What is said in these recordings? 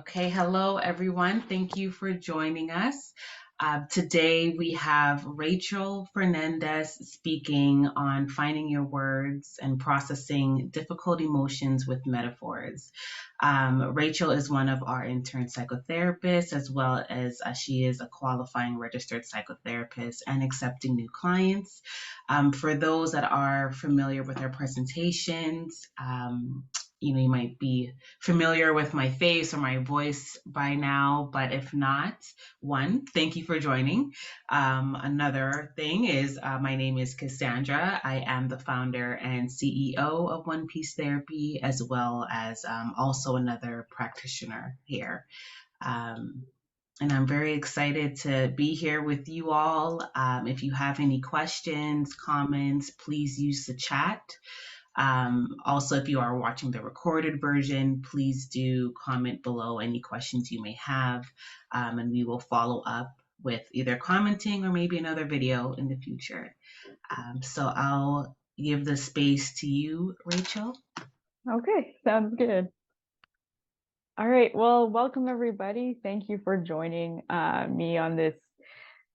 Okay, hello everyone. Thank you for joining us. Today we have Rachael Fernandes speaking on finding your words and processing difficult emotions with metaphors. Rachael is one of our intern psychotherapists, as well as she is a qualifying registered psychotherapist and accepting new clients. For those that are familiar with our presentations, you might be familiar with my face or my voice by now, but if not, one, thank you for joining. Another thing is my name is Cassandra. I am the founder and CEO of One Piece Therapy, as well as also another practitioner here. And I'm very excited to be here with you all. If you have any questions, comments, please use the chat. Also, if you are watching the recorded version, please do comment below any questions you may have, and we will follow up with either commenting or maybe another video in the future. So I'll give the space to you, Rachael. Okay, sounds good. All right, well, welcome everybody. Thank you for joining me on this,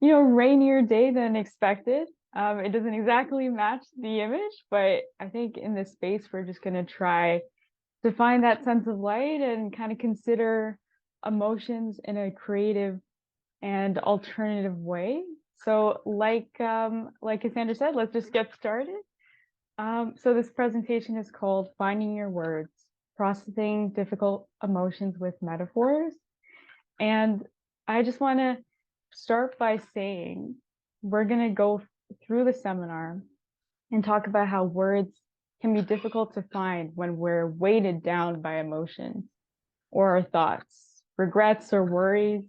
rainier day than expected. It doesn't exactly match the image, but I think in this space, we're just going to try to find that sense of light and kind of consider emotions in a creative and alternative way. So like Cassandra said, let's just get started. So this presentation is called Finding Your Words, Processing Difficult Emotions with Metaphors. And I just want to start by saying we're going to go through the seminar and talk about how words can be difficult to find when we're weighted down by emotions or our thoughts, regrets or worries,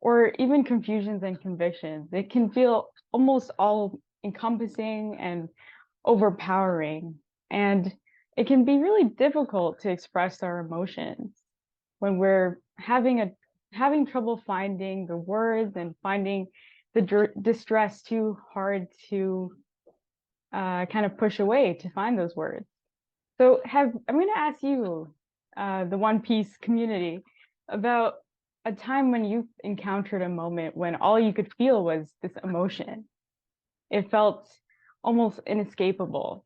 or even confusions and convictions. It can feel almost all encompassing and overpowering, and it can be really difficult to express our emotions when we're having trouble finding the words and finding the distress too hard to kind of push away to find those words. So I'm going to ask you, the One Piece community, about a time when you encountered a moment when all you could feel was this emotion. It felt almost inescapable.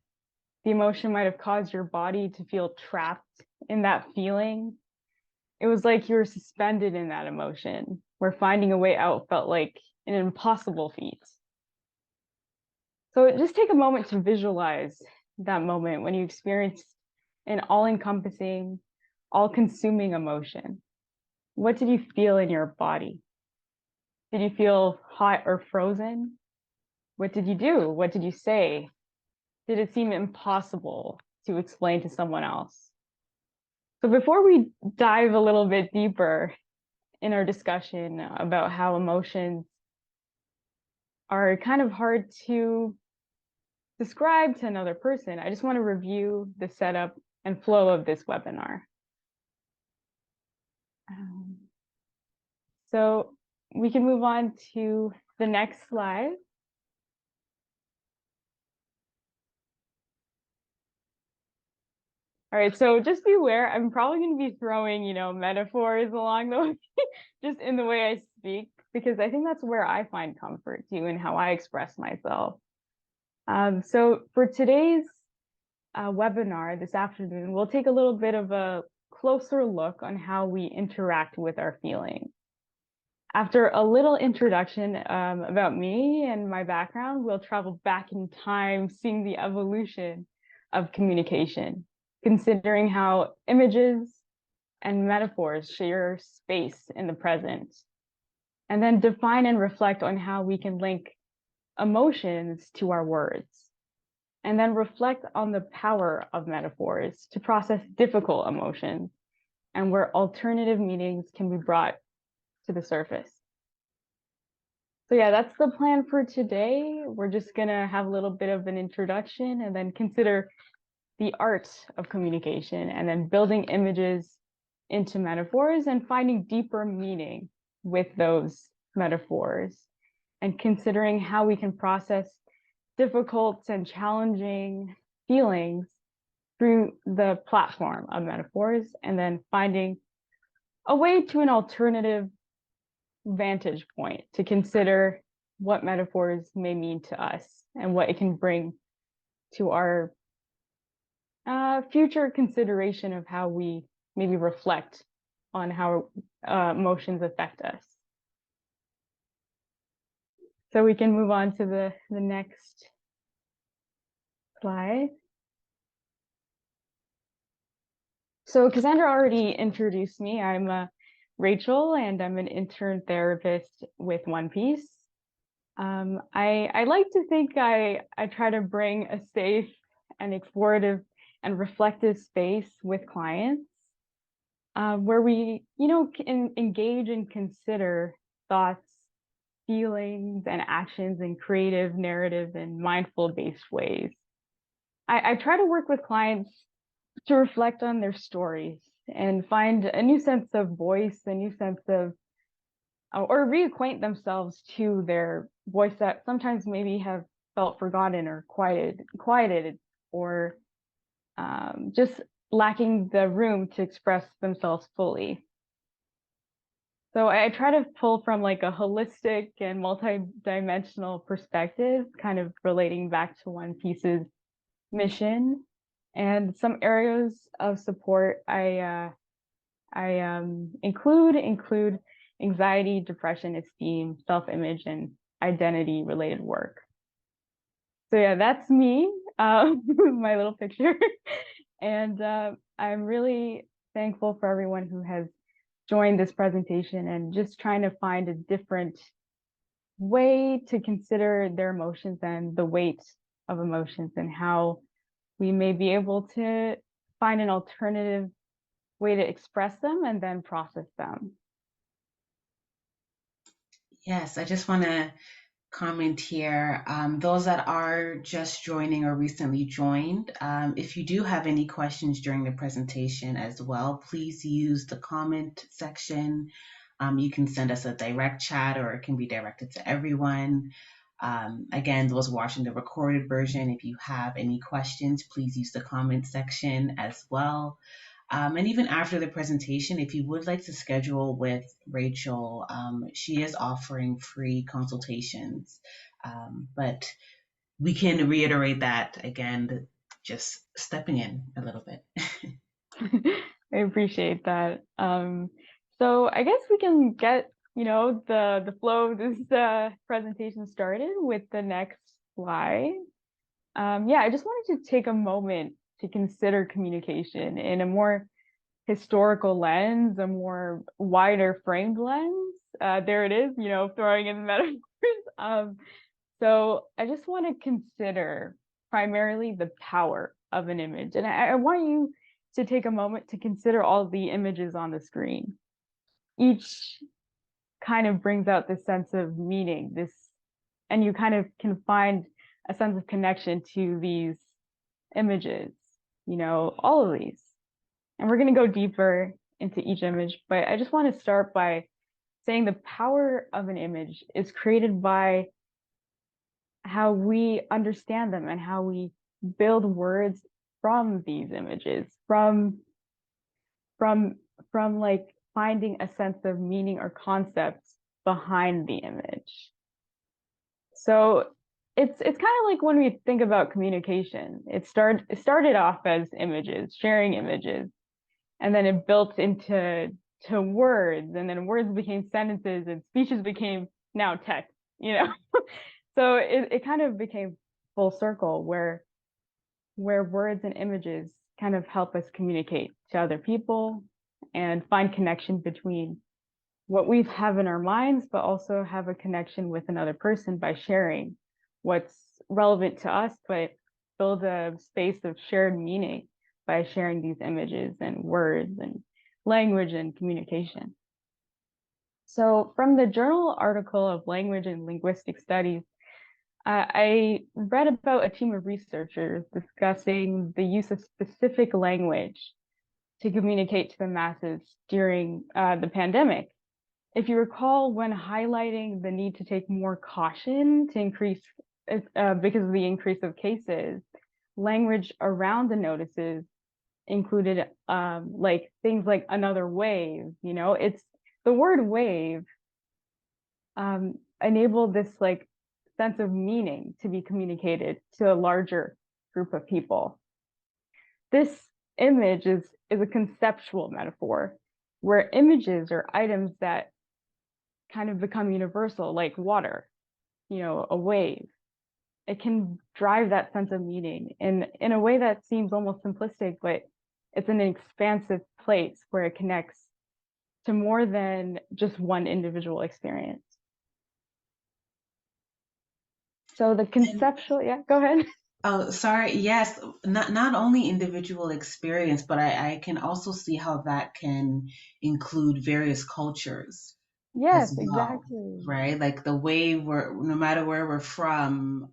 The emotion might have caused your body to feel trapped in that feeling. It was like you were suspended in that emotion, where finding a way out felt like an impossible feat. So just take a moment to visualize that moment when you experienced an all-encompassing, all-consuming emotion. What did you feel in your body? Did you feel hot or frozen? What did you do? What did you say? Did it seem impossible to explain to someone else? So before we dive a little bit deeper in our discussion about how emotions are kind of hard to describe to another person, I just want to review the setup and flow of this webinar. So we can move on to the next slide. All right, so just be aware, I'm probably going to be throwing, metaphors along the way, just in the way I speak, because I think that's where I find comfort too, and how I express myself. So for today's webinar this afternoon, we'll take a little bit of a closer look on how we interact with our feelings. After a little introduction about me and my background, we'll travel back in time, seeing the evolution of communication, considering how images and metaphors share space in the present, and then define and reflect on how we can link emotions to our words, and then reflect on the power of metaphors to process difficult emotions and where alternative meanings can be brought to the surface. So yeah, that's the plan for today. We're just gonna have a little bit of an introduction and then consider the art of communication and then building images into metaphors and finding deeper meaning with those metaphors and considering how we can process difficult and challenging feelings through the platform of metaphors and then finding a way to an alternative vantage point to consider what metaphors may mean to us and what it can bring to our future consideration of how we maybe reflect on how emotions affect us. So we can move on to the next slide. So Cassandra already introduced me. I'm Rachel, and I'm an intern therapist with One Piece. I like to think I try to bring a safe and explorative and reflective space with clients where we, can engage and consider thoughts, feelings, and actions in creative, narrative, and mindful-based ways. I try to work with clients to reflect on their stories and find a new sense of voice, a new sense of, or reacquaint themselves to their voice that sometimes maybe have felt forgotten or quieted, or just lacking the room to express themselves fully. So I try to pull from like a holistic and multi-dimensional perspective, kind of relating back to One Piece's mission. And some areas of support I include anxiety, depression, esteem, self-image, and identity-related work. So yeah, that's me, my little picture. And I'm really thankful for everyone who has joined this presentation and just trying to find a different way to consider their emotions and the weight of emotions and how we may be able to find an alternative way to express them and then process them. Yes, I just want to comment here. Those that are just joining or recently joined, if you do have any questions during the presentation as well, please use the comment section. You can send us a direct chat or it can be directed to everyone. Again, those watching the recorded version, if you have any questions, please use the comment section as well. And even after the presentation, if you would like to schedule with Rachel, she is offering free consultations. But we can reiterate that again, just stepping in a little bit. I appreciate that. So I guess we can get, the flow of this presentation started with the next slide. Yeah, I just wanted to take a moment to consider communication in a more historical lens, a more wider framed lens. There it is, throwing in the metaphors. So I just want to consider primarily the power of an image. And I want you to take a moment to consider all the images on the screen. Each kind of brings out this sense of meaning, and you kind of can find a sense of connection to these images, all of these. And we're going to go deeper into each image, but I just want to start by saying the power of an image is created by how we understand them and how we build words from these images, from like finding a sense of meaning or concepts behind the image. So it's kind of like when we think about communication, it started off as images, sharing images, and then it built into words, and then words became sentences, and speeches became now text, So it kind of became full circle where words and images kind of help us communicate to other people and find connection between what we have in our minds, but also have a connection with another person by sharing what's relevant to us, but build a space of shared meaning by sharing these images and words and language and communication. So from the journal article of Language and Linguistic Studies, I read about a team of researchers discussing the use of specific language to communicate to the masses during the pandemic. If you recall, when highlighting the need to take more caution to increase, because of the increase of cases, language around the notices included like things like another wave. It's the word wave enabled this like sense of meaning to be communicated to a larger group of people. This image is a conceptual metaphor where images are items that kind of become universal, like water, a wave. It can drive that sense of meaning in a way that seems almost simplistic, but it's an expansive place where it connects to more than just one individual experience. So the conceptual, yeah, go ahead. Oh, sorry. Yes, not only individual experience, but I can also see how that can include various cultures as Yes, well, exactly. right? Like the way no matter where we're from,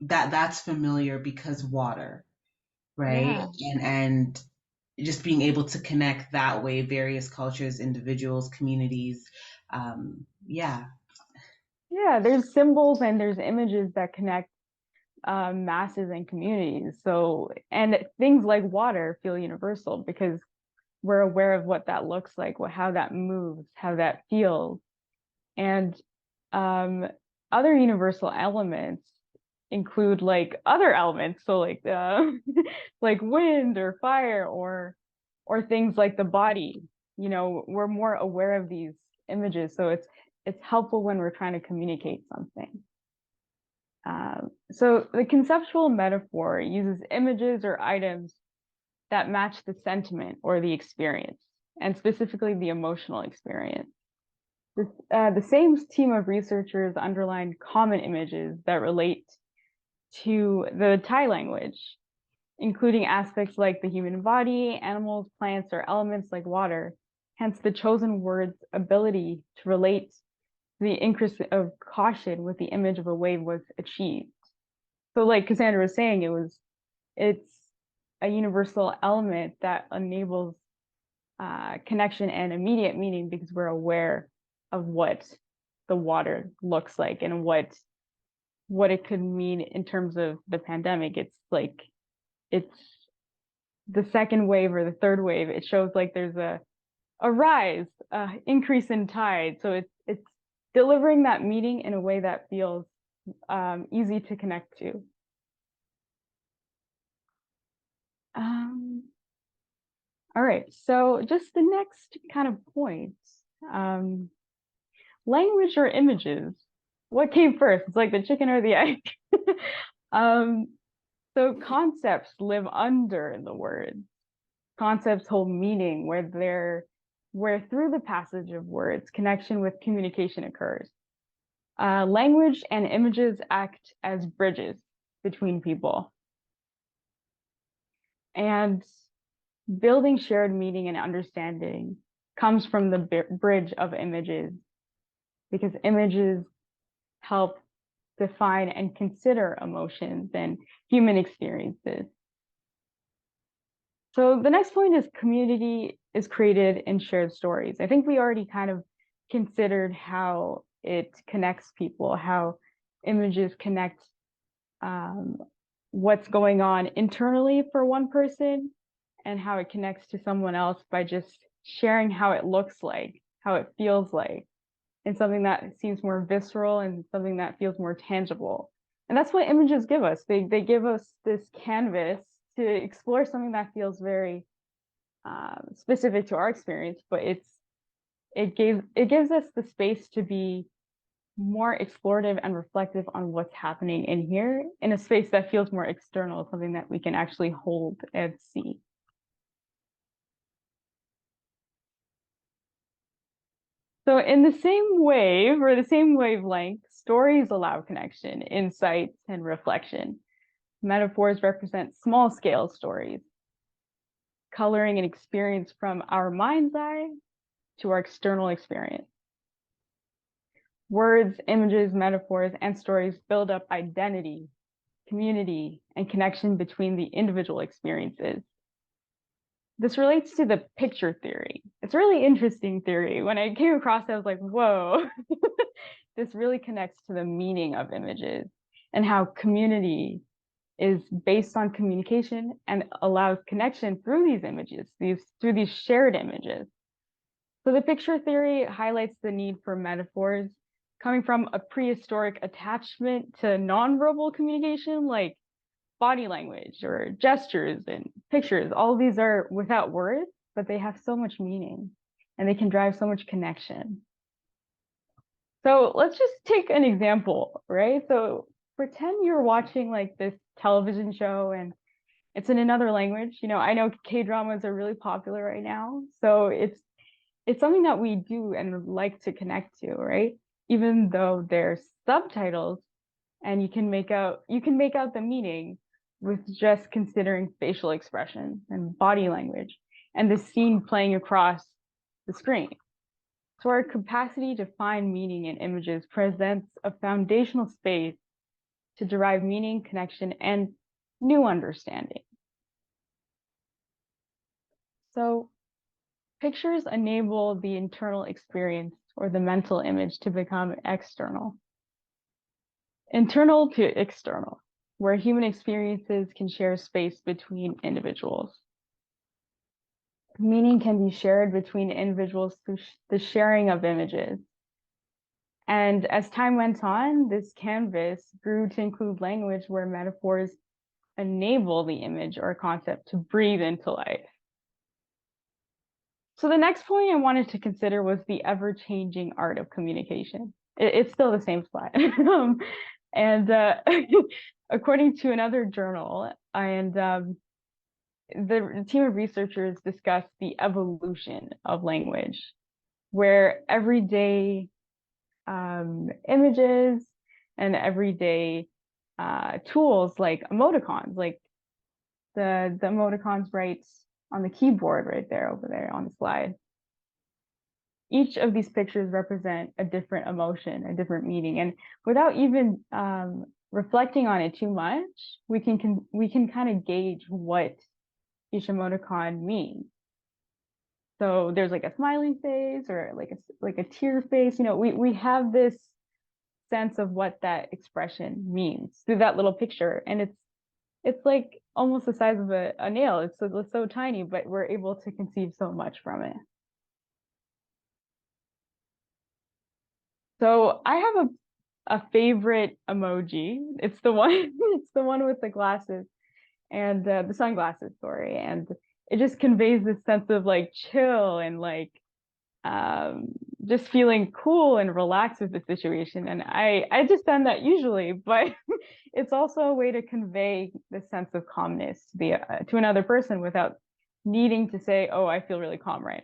that's familiar because water, right? Yeah. And just being able to connect that way, various cultures, individuals, communities. Yeah. Yeah, there's symbols and there's images that connect masses and communities. So, and things like water feel universal because we're aware of what that looks like, how that moves, how that feels. And um, other universal elements include like other elements, so like like wind or fire or things like the body. We're more aware of these images, so it's helpful when we're trying to communicate something. So the conceptual metaphor uses images or items that match the sentiment or the experience, and specifically the emotional experience. The same team of researchers underlined common images that relate to the Thai language, including aspects like the human body, animals, plants, or elements like water. Hence, the chosen word's ability to relate the increase of caution with the image of a wave was achieved. So, like Cassandra was saying, it's a universal element that enables connection and immediate meaning because we're aware of what the water looks like and what it could mean in terms of the pandemic. It's like it's the second wave or the third wave. It shows like there's a rise, increase in tide. So it's delivering that meaning in a way that feels easy to connect to. Um, all right, so just the next kind of point. Um, Language or images? What came first? It's like the chicken or the egg. um, so concepts live under the words. Concepts hold meaning where through the passage of words, connection with communication occurs. Language and images act as bridges between people. And building shared meaning and understanding comes from the bridge of images because images help define and consider emotions and human experiences. So the next point is community is created in shared stories. I think we already kind of considered how it connects people, how images connect um, what's going on internally for one person and how it connects to someone else by just sharing how it looks like, how it feels like, and something that seems more visceral and something that feels more tangible. And that's what images give us. They give us this canvas to explore something that feels very specific to our experience, but it gives us the space to be more explorative and reflective on what's happening in here in a space that feels more external, something that we can actually hold and see. So in the same wave or the same wavelength, stories allow connection, insights, and reflection. Metaphors represent small scale stories, coloring an experience from our mind's eye to our external experience. Words, images, metaphors, and stories build up identity, community, and connection between the individual experiences. This relates to the picture theory. It's a really interesting theory. When I came across it, I was like, whoa, this really connects to the meaning of images and how community is based on communication and allows connection through these images, through these shared images. So the picture theory highlights the need for metaphors coming from a prehistoric attachment to nonverbal communication, like body language or gestures and pictures. All of these are without words, but they have so much meaning and they can drive so much connection. So let's just take an example, right? So pretend you're watching like this television show and it's in another language. I know K-dramas are really popular right now. So it's something that we do and like to connect to, right? Even though there's subtitles and you can make out the meaning with just considering facial expression and body language and the scene playing across the screen. So our capacity to find meaning in images presents a foundational space to derive meaning, connection, and new understanding. So pictures enable the internal experience or the mental image to become external. Internal to external, where human experiences can share space between individuals. Meaning can be shared between individuals through the sharing of images. And as time went on, this canvas grew to include language where metaphors enable the image or concept to breathe into life. So the next point I wanted to consider was the ever-changing art of communication. It's still the same slide. And according to another journal, the team of researchers discussed the evolution of language, where everyday images and everyday tools like emoticons, like the emoticons right on the keyboard right there over there on the slide. Each of these pictures represent a different emotion, a different meaning, and without even reflecting on it too much, we can kind of gauge what each emoticon means. So there's like a smiling face or like a tear face. We have this sense of what that expression means through that little picture, and it's like almost the size of a nail. It's so tiny, but we're able to conceive so much from it. So I have a favorite emoji. It's the one it's the one with the glasses and the sunglasses, sorry. And it just conveys this sense of like chill and like just feeling cool and relaxed with the situation. And I just send that usually, but it's also a way to convey the sense of calmness to another person without needing to say, oh, I feel really calm right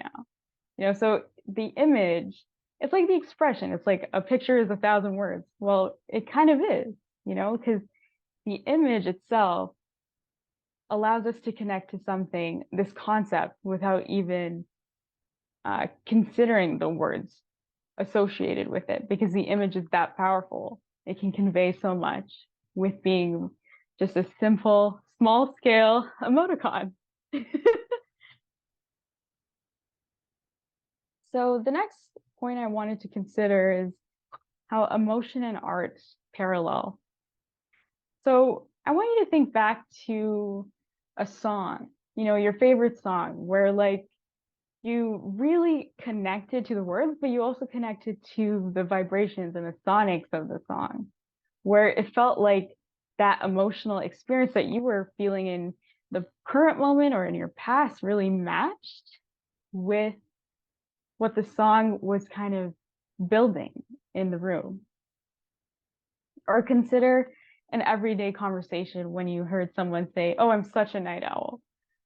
now. So the image, it's like the expression. It's like a picture is 1,000 words. Well, it kind of is, because the image itself allows us to connect to something, this concept, without even considering the words associated with it, because the image is that powerful. It can convey so much with being just a simple, small scale emoticon. So the next point I wanted to consider is how emotion and art parallel. So I want you to think back to a song, your favorite song, where like you really connected to the words, but you also connected to the vibrations and the sonics of the song, where it felt like that emotional experience that you were feeling in the current moment or in your past really matched with what the song was kind of building in the room. Or consider an everyday conversation when you heard someone say, oh, I'm such a night owl.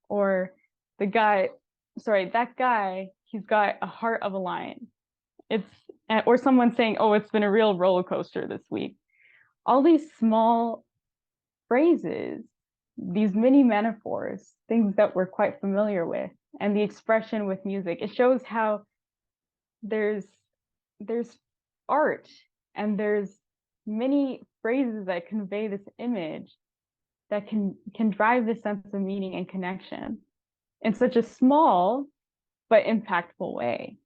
Or that guy, he's got a heart of a lion. Or someone saying, oh, it's been a real roller coaster this week. All these small phrases, these mini metaphors, things that we're quite familiar with, and the expression with music, it shows how there's art and there's many phrases that convey this image that can drive this sense of meaning and connection in such a small but impactful way.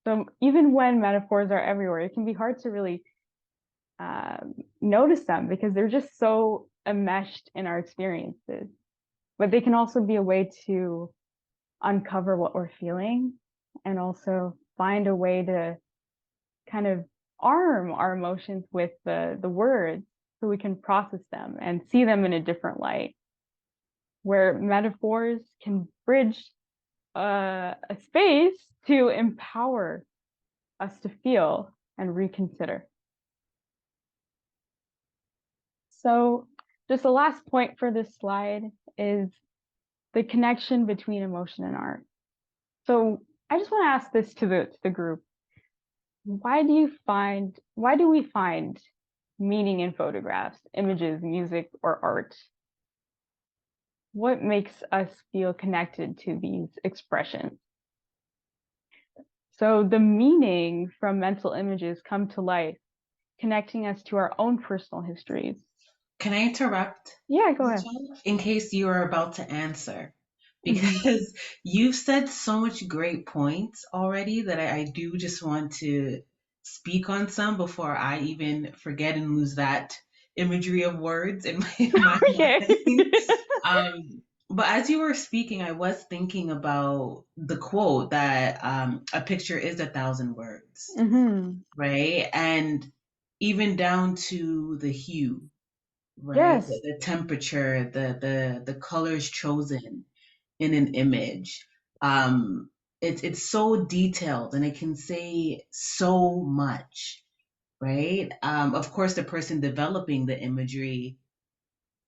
So even when metaphors are everywhere, it can be hard to really notice them because they're just so enmeshed in our experiences, but they can also be a way to uncover what we're feeling and also find a way to kind of arm our emotions with the words so we can process them and see them in a different light, where metaphors can bridge a space to empower us to feel and reconsider. So just the last point for this slide is the connection between emotion and art. So I just want to ask this to the group. Why do we find meaning in photographs, images, music, or art? What makes us feel connected to these expressions? So the meaning from mental images come to life, connecting us to our own personal histories. Can I interrupt, Yeah, go ahead. in case you are about to answer? Mhm. Because you've said so much great points already that I do just want to speak on some before I even forget and lose that imagery of words in my Okay. mind. But as you were speaking, I was thinking about the quote that a picture is 1,000 words, Hmm. right? And even down to the hue, right? Yes. The temperature, the colors chosen in an image. Um, it's so detailed and it can say so much, right? Of course, the person developing the imagery,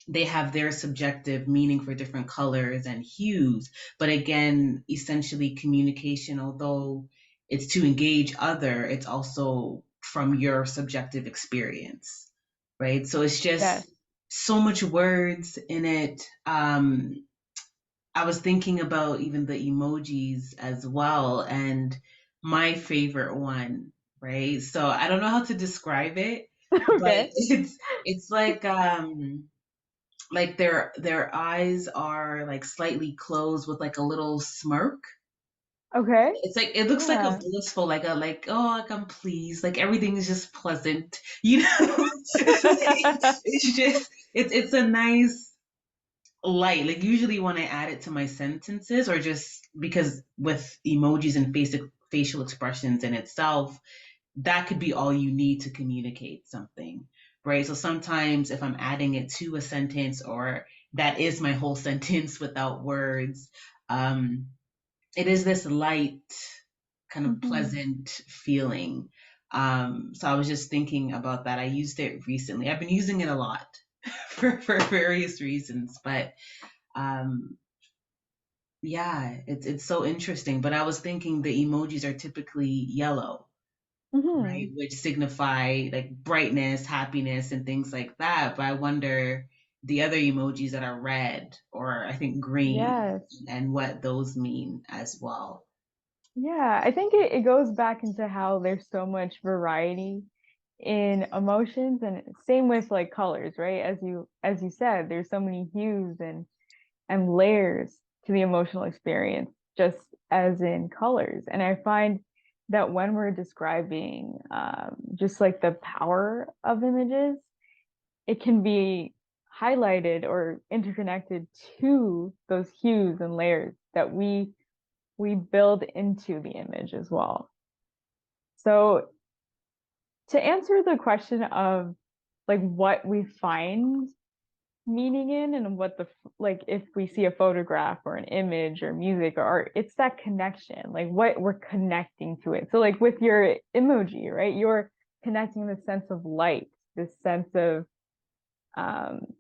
they have their subjective meaning for different colors and hues. But again, essentially communication, although it's to engage other, it's also from your subjective experience, right? So it's just Yes. so much words in it. I was thinking about even the emojis as well, and my favorite one, right? So I don't know how to describe it, but Okay. it's like their eyes are like slightly closed with like a little smirk. Okay. It's like it looks like a Yeah. blissful, like a like oh like I'm pleased, like everything is just pleasant, you know. It's just it's a nice light. Like usually when I add it to my sentences, or just because with emojis and facial expressions in itself, that could be all you need to communicate something, right? So sometimes if I'm adding it to a sentence, or that is my whole sentence without words, um, it is this light, kind of Hmm. pleasant feeling. So I was just thinking about that. I used it recently. I've been using it a lot for various reasons, but um, yeah, it's so interesting. But I was thinking the emojis are typically yellow, right? Hmm. Which signify like brightness, happiness, and things like that. But I wonder the other emojis that are red, or I think green, Yes. and what those mean as well. Yeah, I think it goes back into how there's so much variety in emotions, and same with like colors, right? As you said, there's so many hues and layers to the emotional experience, just as in colors. And I find that when we're describing just like the power of images, it can be highlighted or interconnected to those hues and layers that we build into the image as well. So to answer the question of like what we find meaning in and what the like if we see a photograph or an image or music or art, it's that connection, like what we're connecting to it. So like with your emoji, right, you're connecting the sense of light, this sense of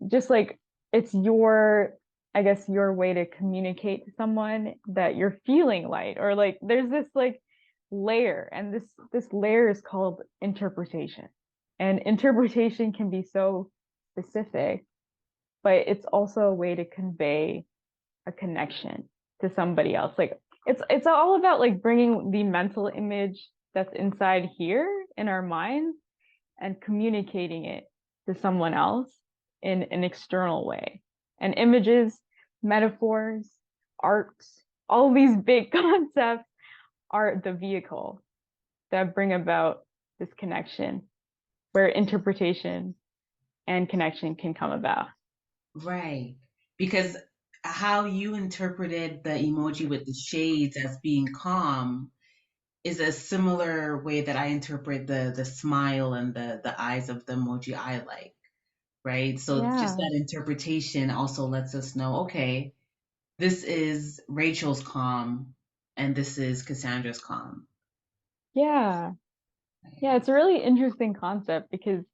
just like it's your, I guess, your way to communicate to someone that you're feeling light, or like there's this like layer, and this layer is called interpretation. And interpretation can be so specific, but it's also a way to convey a connection to somebody else. Like it's all about like bringing the mental image that's inside here in our minds and communicating it to someone else in an external way. And images, metaphors, arts, all these big concepts are the vehicle that bring about this connection where interpretation and connection can come about. Right. Because how you interpreted the emoji with the shades as being calm is a similar way that I interpret the smile and the eyes of the emoji I like, right? So just Yeah. that interpretation also lets us know, okay, this is Rachel's calm and this is Cassandra's calm. Yeah. Yeah, Right. it's a really interesting concept because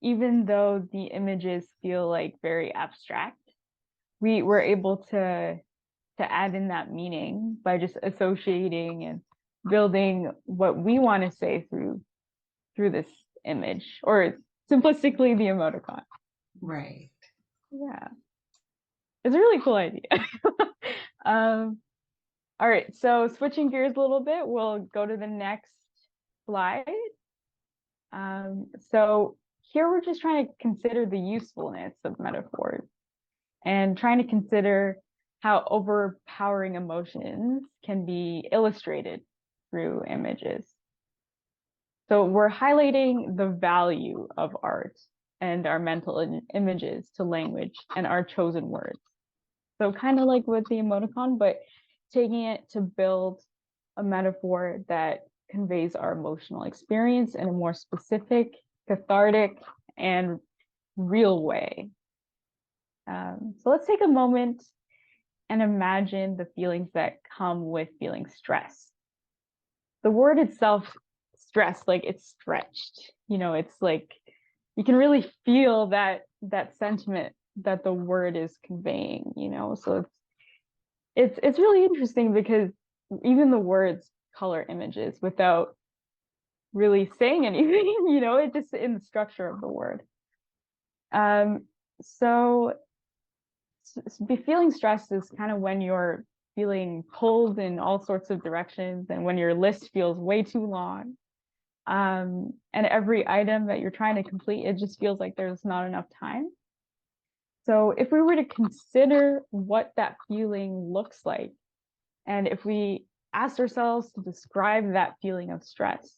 even though the images feel like very abstract, we were able to add in that meaning by just associating and building what we want to say through this image, or simplistically the emoticon. Right. Yeah, it's a really cool idea. um, all right, so switching gears a little bit, we'll go to the next slide. So here we're just trying to consider the usefulness of metaphors and trying to consider how overpowering emotions can be illustrated through images. So we're highlighting the value of art and our mental images to language and our chosen words. So kind of like with the emoticon, but taking it to build a metaphor that conveys our emotional experience in a more specific, cathartic, and real way. So let's take a moment and imagine the feelings that come with feeling stress. The word itself, stress, like it's stretched. It's like you can really feel that sentiment that the word is conveying. So it's really interesting because even the words color images without really saying anything, it just in the structure of the word. Um, so be feeling stressed is kind of when you're feeling pulled in all sorts of directions and when your list feels way too long. And every item that you're trying to complete, it just feels like there's not enough time. So if we were to consider what that feeling looks like, and if we asked ourselves to describe that feeling of stress,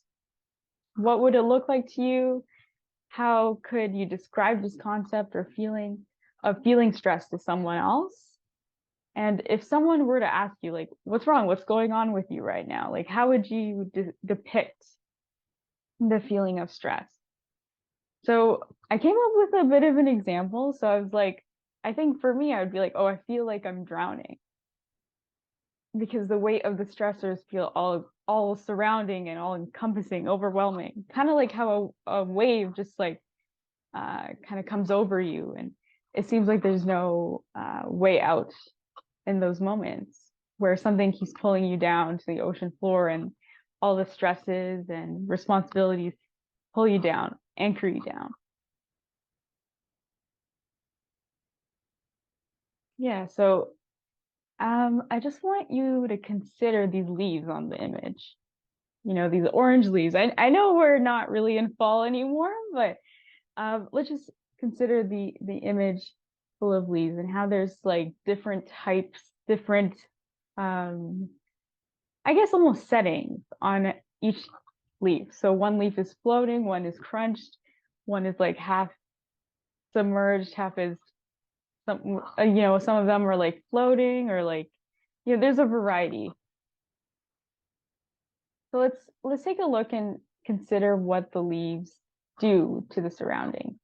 what would it look like to you? How could you describe this concept or feeling of feeling stressed to someone else? And if someone were to ask you, like, what's wrong? What's going on with you right now? Like, how would you depict the feeling of stress? So I came up with a bit of an example. So I was like, I think for me, I would be like, oh, I feel like I'm drowning because the weight of the stressors feel all surrounding and all encompassing, overwhelming. Kind of like how a wave just like kind of comes over you, and it seems like there's no way out in those moments where something keeps pulling you down to the ocean floor, and all the stresses and responsibilities pull you down, anchor you down. Yeah, so I just want you to consider these leaves on the image. These orange leaves. I know we're not really in fall anymore, but let's just consider the image full of leaves and how there's like different types, different, um, I guess almost settings on each leaf. So one leaf is floating, one is crunched, one is like half submerged, half is some of them are like floating or like, there's a variety. So let's take a look and consider what the leaves do to the surrounding.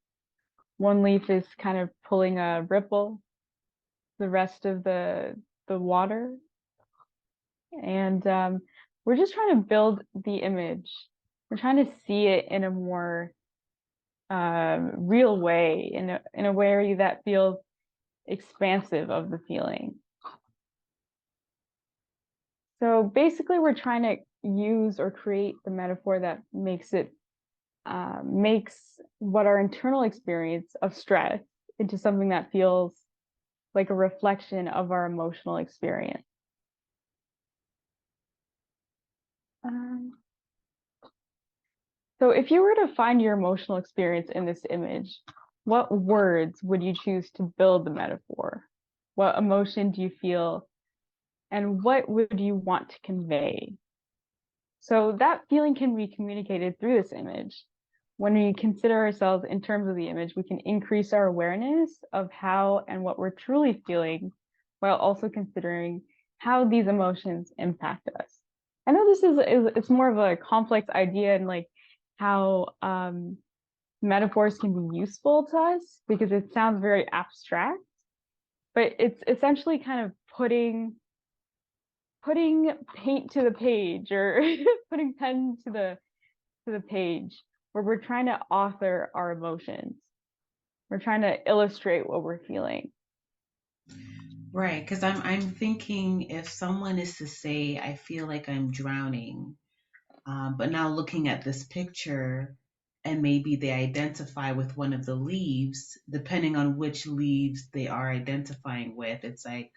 One leaf is kind of pulling a ripple, the rest of the water, and we're just trying to build the image. We're trying to see it in a more real way, in a way that feels expansive of the feeling. So basically, we're trying to use or create the metaphor that makes what our internal experience of stress into something that feels like a reflection of our emotional experience. Um, so if you were to find your emotional experience in this image, what words would you choose to build the metaphor? What emotion do you feel? And what would you want to convey? So that feeling can be communicated through this image. when we consider ourselves in terms of the image, we can increase our awareness of how and what we're truly feeling, while also considering how these emotions impact us. I know this is it's more of a complex idea, and like how metaphors can be useful to us because it sounds very abstract, but it's essentially kind of putting paint to the page, or putting pen to the page, where we're trying to author our emotions. We're trying to illustrate what we're feeling. Right, because I'm thinking if someone is to say, I feel like I'm drowning, but now looking at this picture and maybe they identify with one of the leaves, depending on which leaves they are identifying with, it's like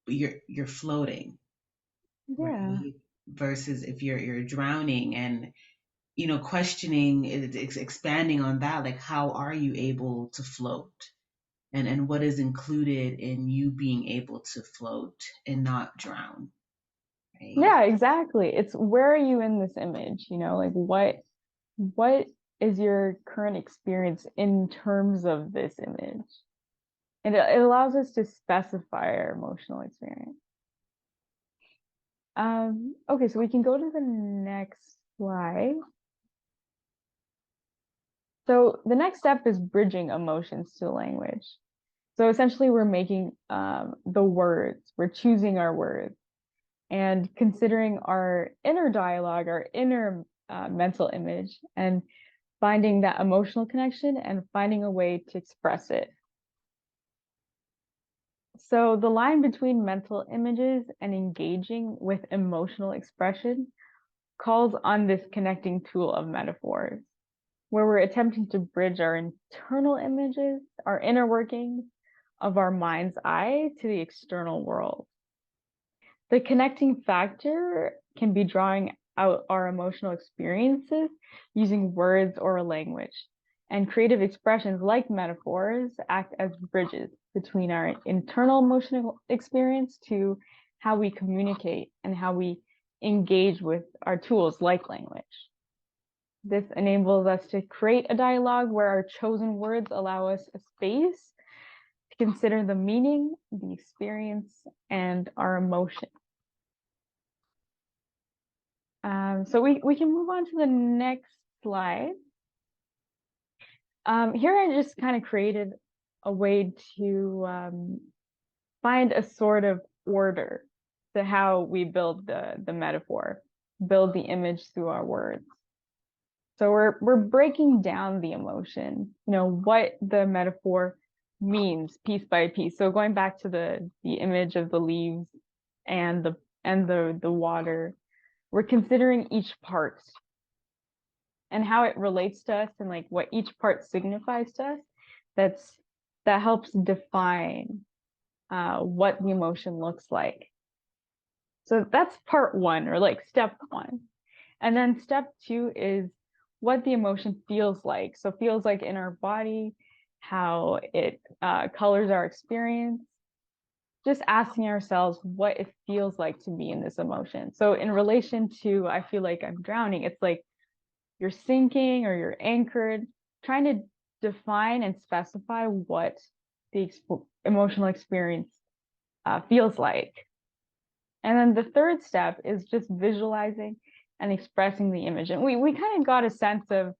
you're floating, Yeah. right? Versus if you're drowning and questioning it's expanding on that, like how are you able to float? And what is included in you being able to float and not drown, right? Yeah, exactly. It's where are you in this image? Like what is your current experience in terms of this image? And it allows us to specify our emotional experience. Okay, so we can go to the next slide. So the next step is bridging emotions to language. So essentially, we're making the words, we're choosing our words and considering our inner dialogue, our inner mental image, and finding that emotional connection and finding a way to express it. So the line between mental images and engaging with emotional expression calls on this connecting tool of metaphors, where we're attempting to bridge our internal images, our inner workings of our mind's eye to the external world. The connecting factor can be drawing out our emotional experiences using words or language. And creative expressions like metaphors act as bridges between our internal emotional experience to how we communicate and how we engage with our tools like language. This enables us to create a dialogue where our chosen words allow us a space to consider the meaning, the experience, and our emotion. So we can move on to the next slide. Here I just kind of created a way to find a sort of order to how we build the metaphor, build the image through our words. So we're breaking down the emotion, what the metaphor means piece by piece. So going back to the image of the leaves and the water, we're considering each part and how it relates to us and like what each part signifies to us. That helps define what the emotion looks like. So that's part one, or like step one. And then step two is what the emotion feels like. So feels like in our body, how it colors our experience. Just asking ourselves what it feels like to be in this emotion. So in relation to, I feel like I'm drowning, it's like you're sinking or you're anchored, trying to define and specify what the emotional experience feels like. And then the third step is just visualizing and expressing the image. And we kind of got a sense of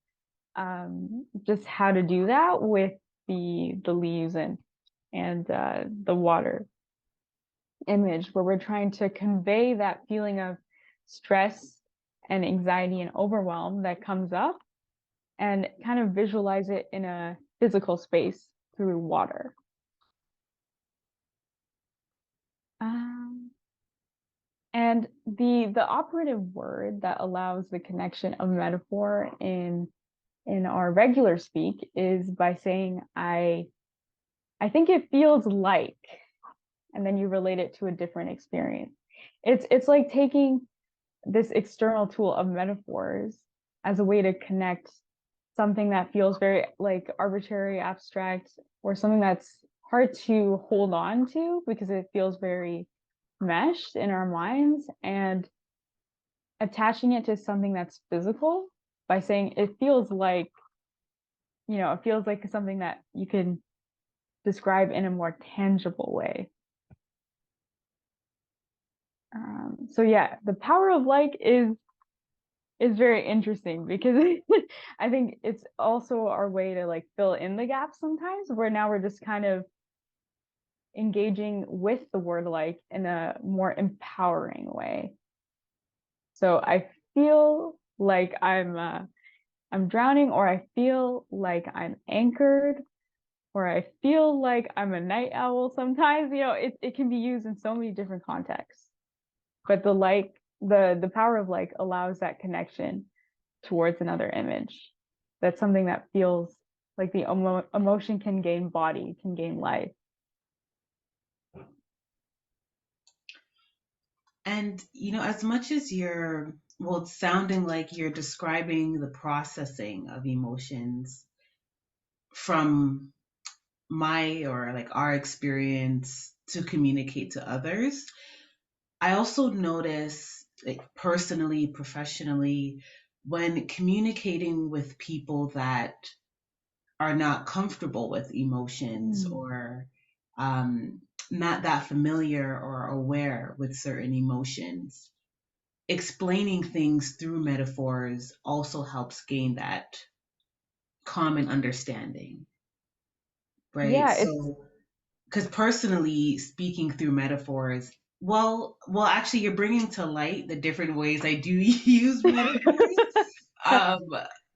just how to do that with the leaves and the water image, where we're trying to convey that feeling of stress and anxiety and overwhelm that comes up and kind of visualize it in a physical space through water. And the operative word that allows the connection of metaphor in our regular speak is by saying I think it feels like, and then you relate it to a different experience. It's like taking this external tool of metaphors as a way to connect something that feels very like arbitrary, abstract, or something that's hard to hold on to because it feels very meshed in our minds, and attaching it to something that's physical by saying it feels like, it feels like something that you can describe in a more tangible way. So yeah, the power of like is very interesting because I think it's also our way to like fill in the gaps sometimes, where now we're just kind of engaging with the word like in a more empowering way. So I feel like I'm drowning, or I feel like I'm anchored, or I feel like I'm a night owl. Sometimes, it can be used in so many different contexts. But the power of like allows that connection towards another image. That's something that feels like the emotion can gain body, can gain life. And, as much as it's sounding like you're describing the processing of emotions from my or like our experience to communicate to others, I also notice, like personally, professionally, when communicating with people that are not comfortable with emotions Mm. or um, not that familiar or aware with certain emotions, explaining things through metaphors also helps gain that common understanding, right? Yeah, it's So, because personally speaking through metaphors, actually, you're bringing to light the different ways I do use metaphors. Um,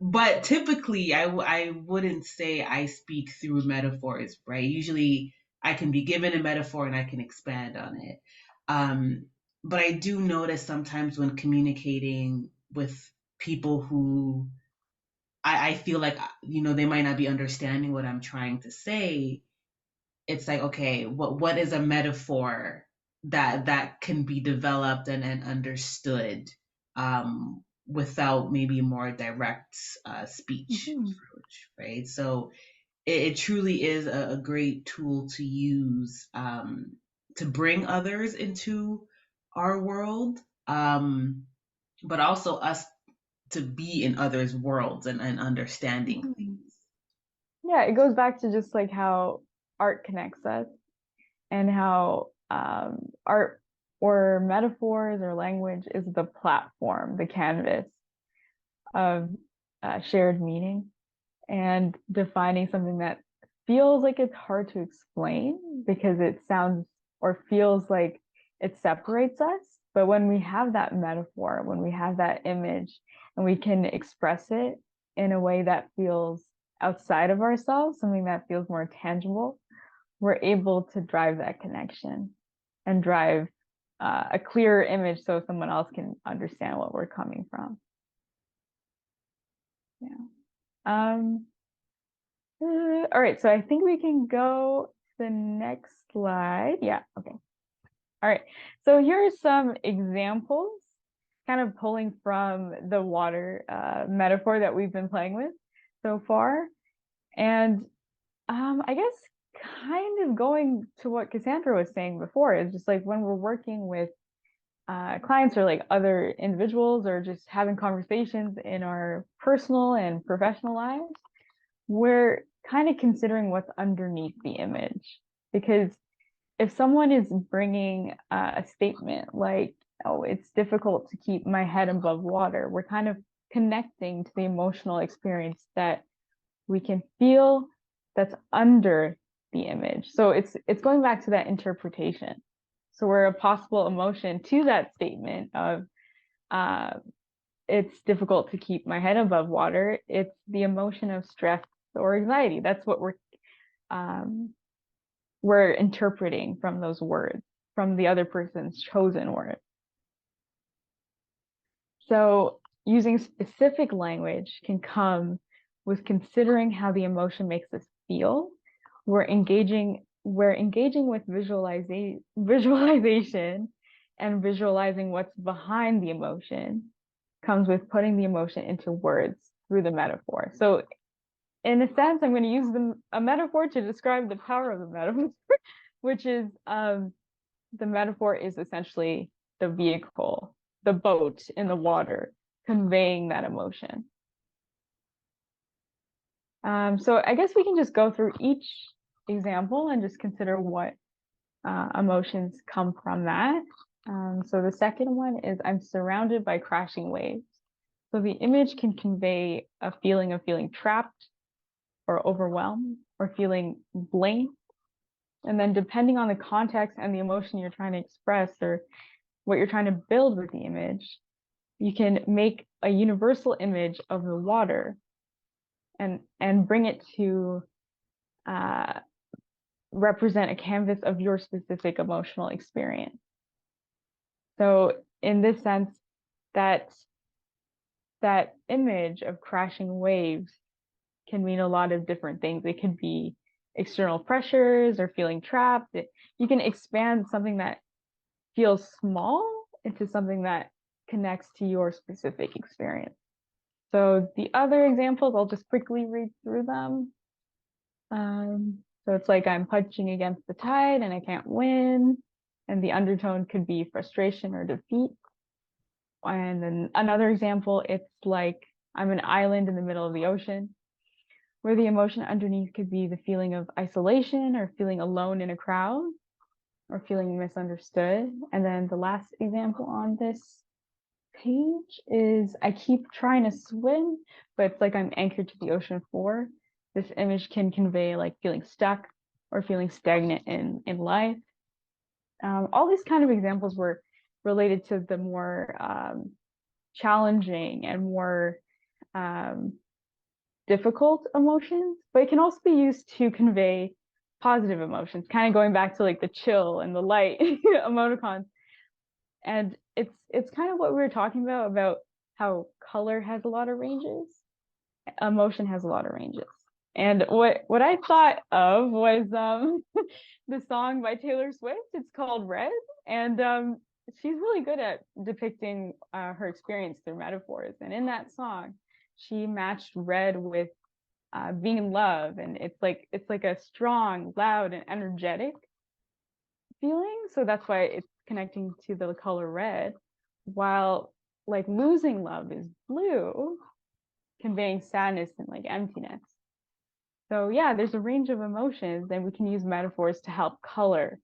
but typically, I wouldn't say I speak through metaphors, right? Usually, I can be given a metaphor and I can expand on it. Um, but I do notice sometimes when communicating with people who I feel like, they might not be understanding what I'm trying to say. It's like, okay, what is a metaphor that can be developed and understood without maybe more direct speech Mhm. approach, right? So it truly is a great tool to use to bring others into our world, but also us to be in others' worlds and understanding Mhm. things. Yeah, it goes back to just like how art connects us, and how art or metaphors or language is the platform, the canvas of shared meaning, and defining something that feels like it's hard to explain because it sounds or feels like it separates us. But when we have that metaphor, when we have that image, and we can express it in a way that feels outside of ourselves, something that feels more tangible, we're able to drive that connection and drive a clearer image so someone else can understand what we're coming from. Yeah. Um, all right, so I think we can go to the next slide. Yeah, okay. All right, so here are some examples, kind of pulling from the water metaphor that we've been playing with so far. And I guess kind of going to what Cassandra was saying before is just like when we're working with clients or like other individuals or just having conversations in our personal and professional lives, we're kind of considering what's underneath the image. Because if someone is bringing a statement like, oh, it's difficult to keep my head above water, we're kind of connecting to the emotional experience that we can feel that's under the image. So it's going back to that interpretation. So we're a possible emotion to that statement of uh, it's difficult to keep my head above water. It's the emotion of stress or anxiety. That's what um, we're interpreting from those words, from the other person's chosen word. So using specific language can come with considering how the emotion makes us feel. We're engaging with visualization, and visualizing what's behind the emotion comes with putting the emotion into words through the metaphor. So in a sense, I'm going to use a metaphor to describe the power of the metaphor, which is the metaphor is essentially the vehicle, the boat in the water, conveying that emotion. So I guess we can just go through each example and just consider what emotions come from that. So the second one is I'm surrounded by crashing waves. So the image can convey a feeling of feeling trapped or overwhelmed or feeling blank. And then depending on the context and the emotion you're trying to express or what you're trying to build with the image, you can make a universal image of the water and bring it to uh, represent a canvas of your specific emotional experience. So in this sense, that that image of crashing waves can mean a lot of different things. It could be external pressures or feeling trapped. You can expand something that feels small into something that connects to your specific experience. So the other examples, I'll just quickly read through them. So it's like I'm punching against the tide and I can't win. And the undertone could be frustration or defeat. And then another example, it's like I'm an island in the middle of the ocean, where the emotion underneath could be the feeling of isolation or feeling alone in a crowd or feeling misunderstood. And then the last example on this page is I keep trying to swim, but it's like I'm anchored to the ocean floor. This image can convey like feeling stuck or feeling stagnant in life. All these kind of examples were related to the more challenging and more um, difficult emotions, but it can also be used to convey positive emotions, kind of going back to like the chill and the light emoticons. And it's kind of what we were talking about how color has a lot of ranges, emotion has a lot of ranges. And what I thought of was the song by Taylor Swift. It's called Red, and she's really good at depicting her experience through metaphors. And in that song, she matched red with being in love, and it's like a strong, loud, and energetic feeling. So that's why it's connecting to the color red, while like losing love is blue, conveying sadness and like emptiness. So yeah, there's a range of emotions, and we can use metaphors to help color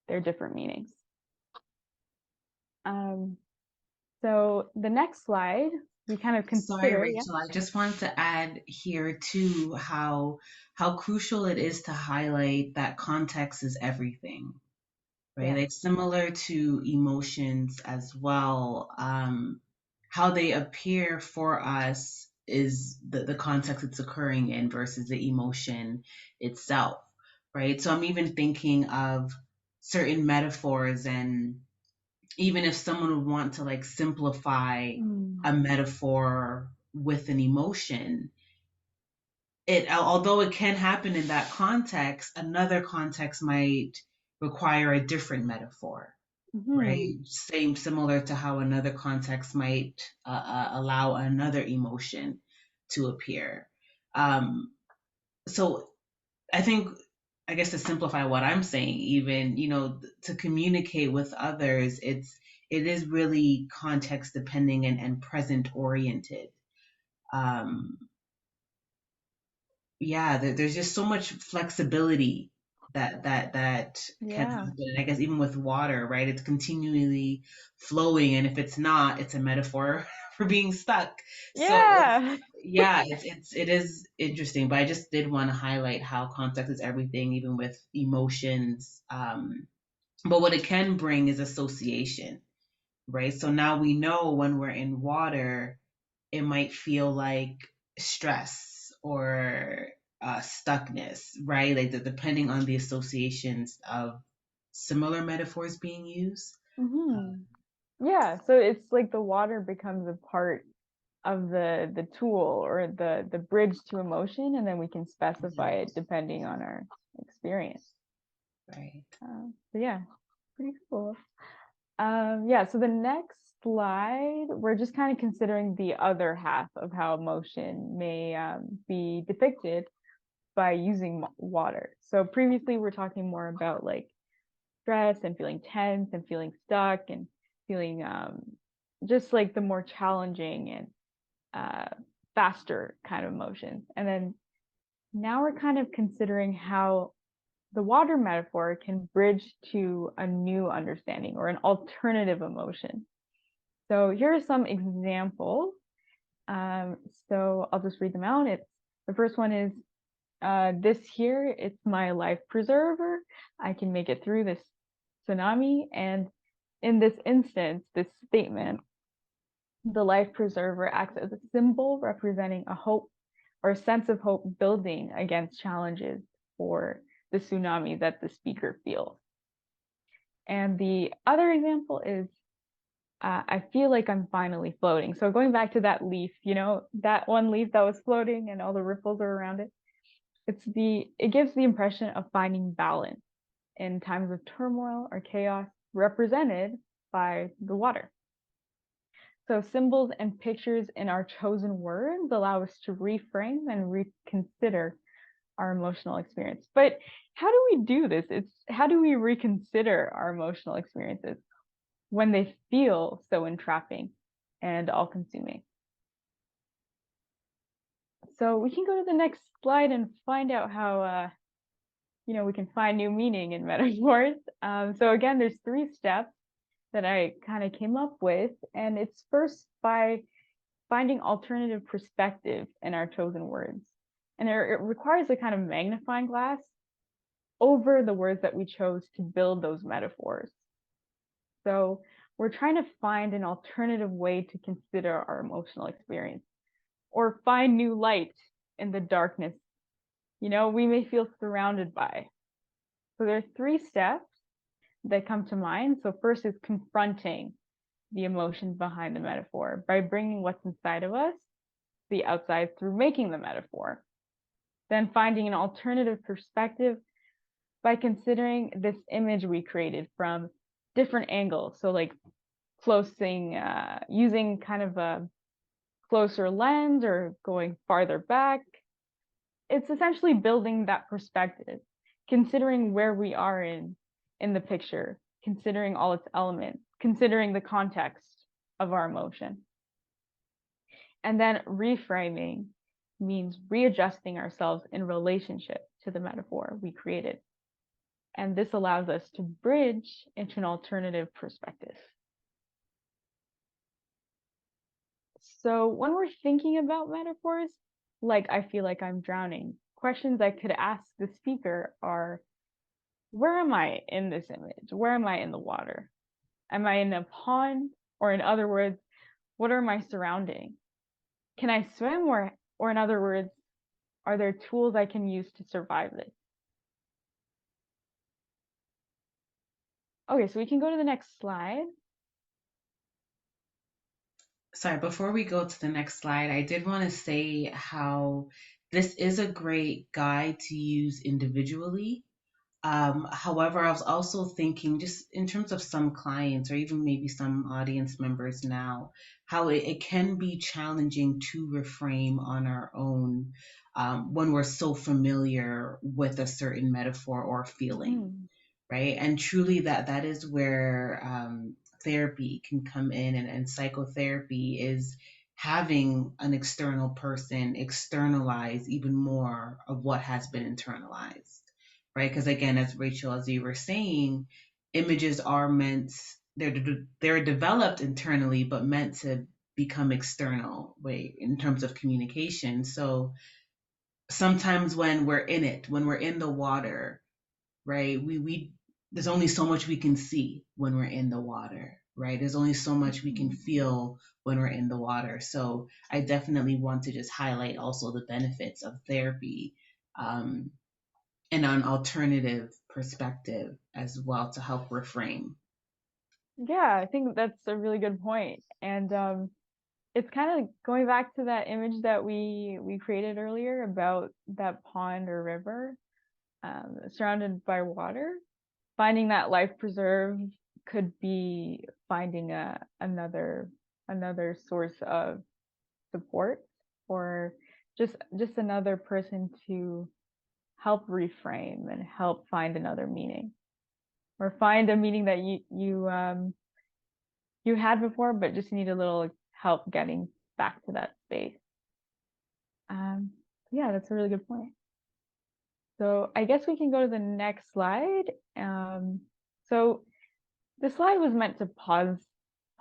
their different meanings. Um, so the next slide, we kind of Sorry, consider, yeah. Rachel. I just wanted to add here too how crucial it is to highlight that context is everything, right? Yeah. Like similar to emotions as well. How they appear for us is the context it's occurring in versus the emotion itself, right? So I'm even thinking of certain metaphors, and even if someone would want to like simplify Mm. a metaphor with an emotion, it although it can happen in that context, another context might require a different metaphor, right? Hmm. Same, similar to how another context might allow another emotion to appear. So I think, I guess to simplify what I'm saying, even, to communicate with others, it is really context depending and present oriented. Um, yeah, there's just so much flexibility that can Yeah. happen. And I guess even with water, right? It's continually flowing, and if it's not, it's a metaphor for being stuck. So it's Yeah. yeah, it is interesting. But I just did want to highlight how context is everything, even with emotions. But what it can bring is association, right? So now we know when we're in water, it might feel like stress or stuckness, right? Like depending on the associations of similar metaphors being used. Hmm. Yeah. So it's like the water becomes a part of the tool or the bridge to emotion, and then we can specify it Yes, depending on our experience. right. So yeah, pretty cool. Yeah, so the next slide, we're just kind of considering the other half of how emotion may be depicted by using water. So previously, we're talking more about like stress and feeling tense and feeling stuck and feeling just like the more challenging and uh, faster kind of emotions. And then now we're kind of considering how the water metaphor can bridge to a new understanding or an alternative emotion. So here are some examples. So I'll just read them out. The first one is this here, it's my life preserver. I can make it through this tsunami. And in this instance, this statement, the life preserver acts as a symbol representing a hope or a sense of hope building against challenges or the tsunami that the speaker feels. And the other example is I feel like I'm finally floating. So going back to that leaf, that one leaf that was floating and all the ripples are around it, it gives the impression of finding balance in times of turmoil or chaos, represented by the water. So symbols and pictures in our chosen words allow us to reframe and reconsider our emotional experience. But how do we do this? How do we reconsider our emotional experiences when they feel so entrapping and all-consuming? So we can go to the next slide and find out how we can find new meaning in metaphors. So again, there's 3 steps that I kind of came up with, and it's first by finding alternative perspective in our chosen words. And it requires a kind of magnifying glass over the words that we chose to build those metaphors. So we're trying to find an alternative way to consider our emotional experience or find new light in the darkness, we may feel surrounded by. So there are 3 steps that come to mind. So first is confronting the emotions behind the metaphor by bringing what's inside of us, the outside, through making the metaphor. Then finding an alternative perspective by considering this image we created from different angles. So like using kind of a closer lens or going farther back. It's essentially building that perspective, considering where we are in the picture, considering all its elements, considering the context of our emotion. And then reframing means readjusting ourselves in relationship to the metaphor we created. And this allows us to bridge into an alternative perspective. So when we're thinking about metaphors, like I feel like I'm drowning, questions I could ask the speaker are, where am I in this image? Where am I in the water? Am I in a pond? Or in other words, what are my surroundings? Can I swim? Or in other words, are there tools I can use to survive this? Okay, so we can go to the next slide. Sorry, before we go to the next slide, I did want to say how this is a great guide to use individually. However, I was also thinking, just in terms of some clients or even maybe some audience members now, how it can be challenging to reframe on our own when we're so familiar with a certain metaphor or feeling, right? And truly, that is where therapy can come in, and psychotherapy is having an external person externalize even more of what has been internalized, right? Because again, as Rachel, as you were saying, images are meant, they're developed internally, but meant to become external, way in terms of communication. So sometimes when we're in it, when we're in the water, right, we there's only so much we can see when we're in the water, right? There's only so much we can feel when we're in the water. So I definitely want to just highlight also the benefits of therapy, and an alternative perspective as well to help reframe. Yeah, I think that's a really good point. And it's kind of going back to that image that we created earlier about that pond or river surrounded by water. Finding that life preserve could be finding another source of support, or just another person to help reframe and help find another meaning, or find a meaning that you had before but just need a little help getting back to that space. um yeah, that's a really good point. So I guess we can go to the next slide. So the slide was meant to pause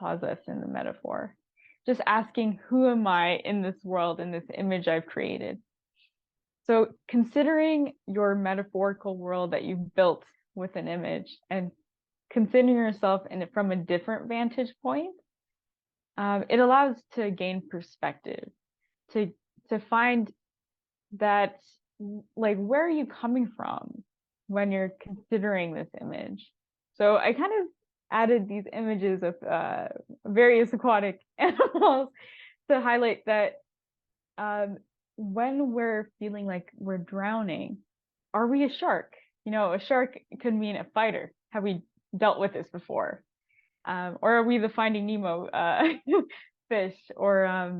us in the metaphor, just asking, who am I in this world, in this image I've created? So considering your metaphorical world that you've built with an image and considering yourself in it from a different vantage point, it allows to gain perspective, to find that, like, where are you coming from when you're considering this image? So I kind of added these images of various aquatic animals to highlight that when we're feeling like we're drowning, are we a shark? A shark could mean a fighter. Have we dealt with this before? Or are we the Finding Nemo fish, or I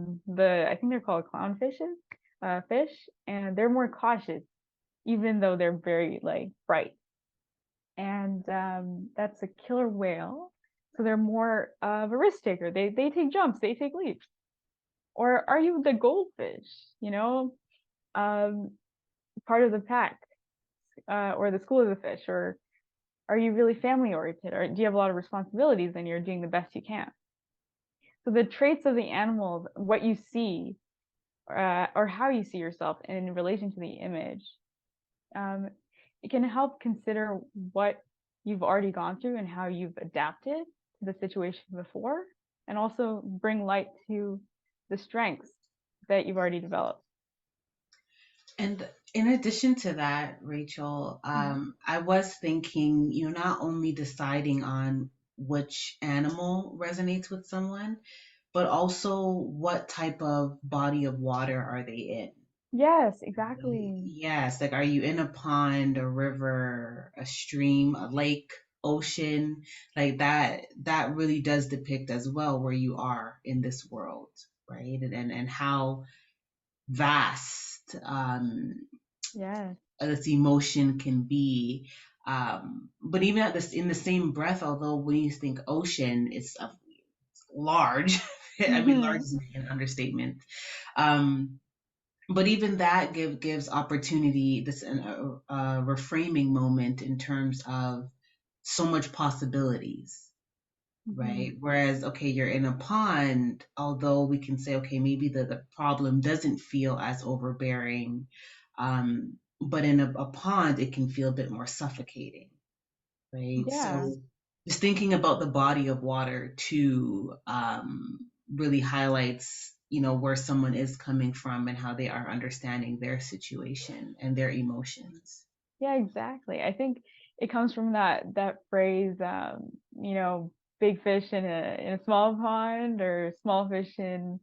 think they're called clownfishes, fish, and they're more cautious, even though they're very like bright. And that's a killer whale, so they're more of a risk taker. They take jumps, they take leaps. Or are you the goldfish? You know, um, part of the pack, or the school of the fish, or are you really family oriented, or do you have a lot of responsibilities and you're doing the best you can? So the traits of the animals, what you see, or how you see yourself in relation to the image, um, it can help consider what you've already gone through and how you've adapted to the situation before, and also bring light to the strengths that you've already developed. And in addition to that, Rachel, I was thinking, not only deciding on which animal resonates with someone, but also what type of body of water are they in? Yes, Right? exactly. Yes, like are you in a pond, a river, a stream, a lake, ocean? Like that really does depict as well where you are in this world, right? And how vast Yes. this emotion can be. But even at this in the same breath, although when you think ocean, it's a large. I mean, large Hmm. is an understatement. Um, but even that gives opportunity, this reframing moment in terms of so much possibilities, Hmm. right? Whereas, okay, you're in a pond, although we can say, okay, maybe the problem doesn't feel as overbearing, but in a pond, it can feel a bit more suffocating, right? Yeah. So just thinking about the body of water too, really highlights, where someone is coming from and how they are understanding their situation and their emotions. Yeah, exactly. I think it comes from that phrase, big fish in a small pond, or small fish in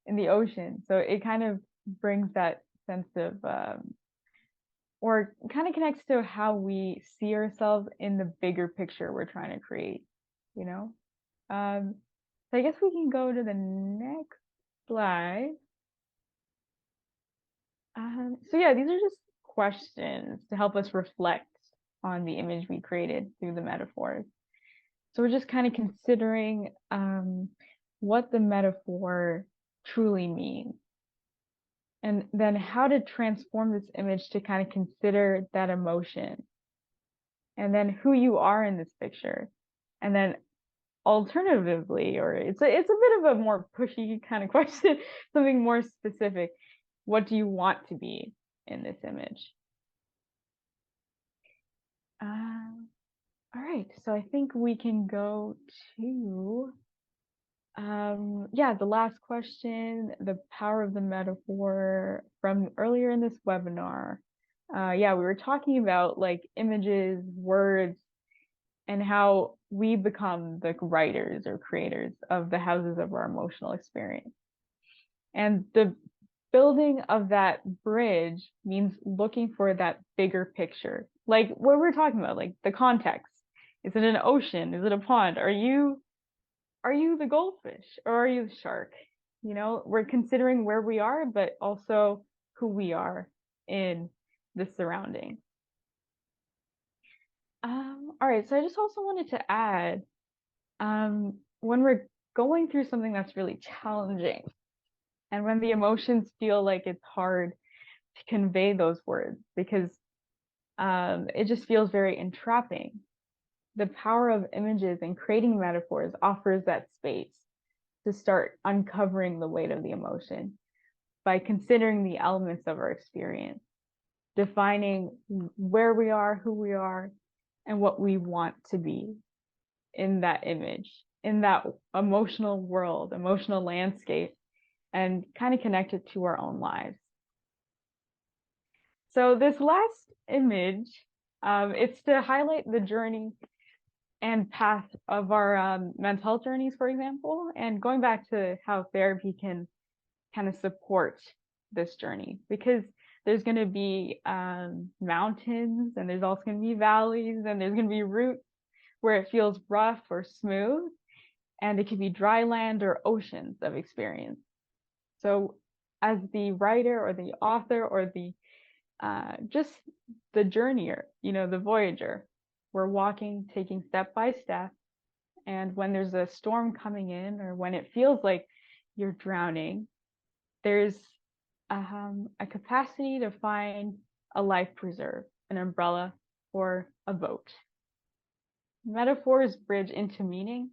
the ocean. So it kind of brings that sense of, or kind of connects to how we see ourselves in the bigger picture we're trying to create, you know? So I guess we can go to the next slide. So yeah, these are just questions to help us reflect on the image we created through the metaphors. So we're just kind of considering what the metaphor truly means, and then how to transform this image to kind of consider that emotion, and then who you are in this picture, and then alternatively, or it's a bit of a more pushy kind of question, something more specific. What do you want to be in this image? Um, all right, so I think we can go to yeah, the last question, the power of the metaphor from earlier in this webinar. Yeah, we were talking about like images, words, and how we become the writers or creators of the houses of our emotional experience. And the building of that bridge means looking for that bigger picture. Like what we're talking about, like the context. Is it an ocean? Is it a pond? Are you the goldfish, or are you the shark? We're considering where we are, but also who we are in the surrounding. All right, so I just also wanted to add, when we're going through something that's really challenging, and when the emotions feel like it's hard to convey those words, because it just feels very entrapping. The power of images and creating metaphors offers that space to start uncovering the weight of the emotion by considering the elements of our experience, defining where we are, who we are, and what we want to be in that image, in that emotional world, emotional landscape, and kind of connect it to our own lives. So this last image, it's to highlight the journey and path of our mental health journeys, for example, and going back to how therapy can kind of support this journey, because there's going to be mountains, and there's also going to be valleys, and there's going to be routes where it feels rough or smooth, and it could be dry land or oceans of experience. So as the writer or the author or the just the journeyer, the voyager, we're walking, taking step by step. And when there's a storm coming in, or when it feels like you're drowning, there's a capacity to find a life preserve, an umbrella, or a boat. Metaphors bridge into meaning,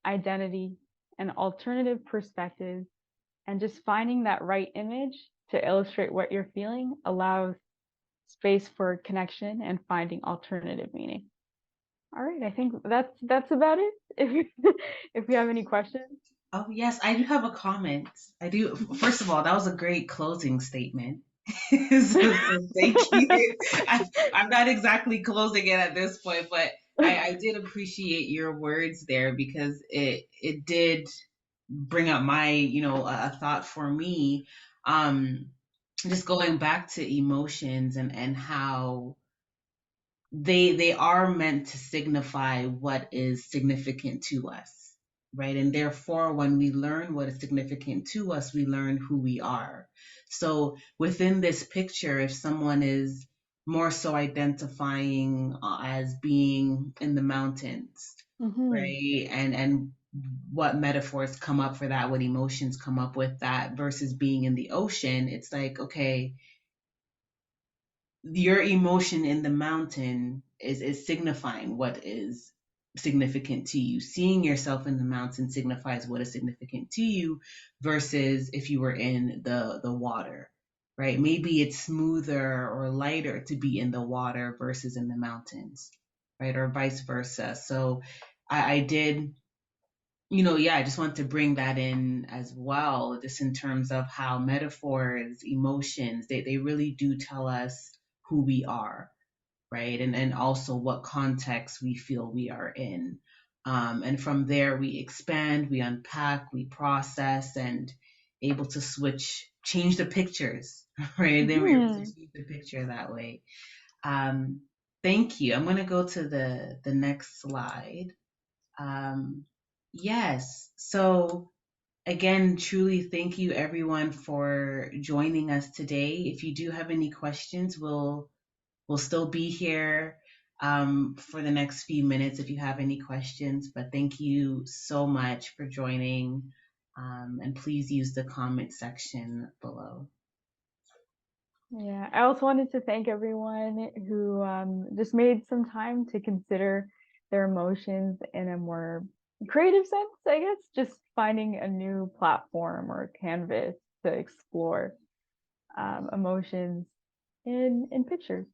identity, and alternative perspectives, and just finding that right image to illustrate what you're feeling allows space for connection and finding alternative meaning. All right, I think that's about it. If we have any questions. Oh, yes, I do have a comment. I do. First of all, that was a great closing statement. So thank you. I'm not exactly closing it at this point, but I did appreciate your words there because it did bring up my, a thought for me. Just going back to emotions and how they are meant to signify what is significant to us, right? And therefore when we learn what is significant to us, we learn who we are. So within this picture, if someone is more so identifying as being in the mountains, Mm-hmm. right, and what metaphors come up for that, what emotions come up with that versus being in the ocean, it's like, okay, your emotion in the mountain is signifying what is significant to you. Seeing yourself in the mountain signifies what is significant to you versus if you were in the water, right? Maybe it's smoother or lighter to be in the water versus in the mountains, right? Or vice versa. So I did, yeah, I just want to bring that in as well, just in terms of how metaphors, emotions, they really do tell us who we are, right? And also what context we feel we are in. And from there, we expand, we unpack, we process, and able to change the pictures, right? Then we're able to Mm-hmm. change the picture that way. Um, Thank you. I'm going to go to the next slide. Um, yes. So again, truly thank you everyone for joining us today. If you do have any questions, we'll still be here for the next few minutes if you have any questions. But thank you so much for joining. And please use the comment section below. Yeah, I also wanted to thank everyone who just made some time to consider their emotions in a more creative sense, I guess, just finding a new platform or canvas to explore emotions in pictures.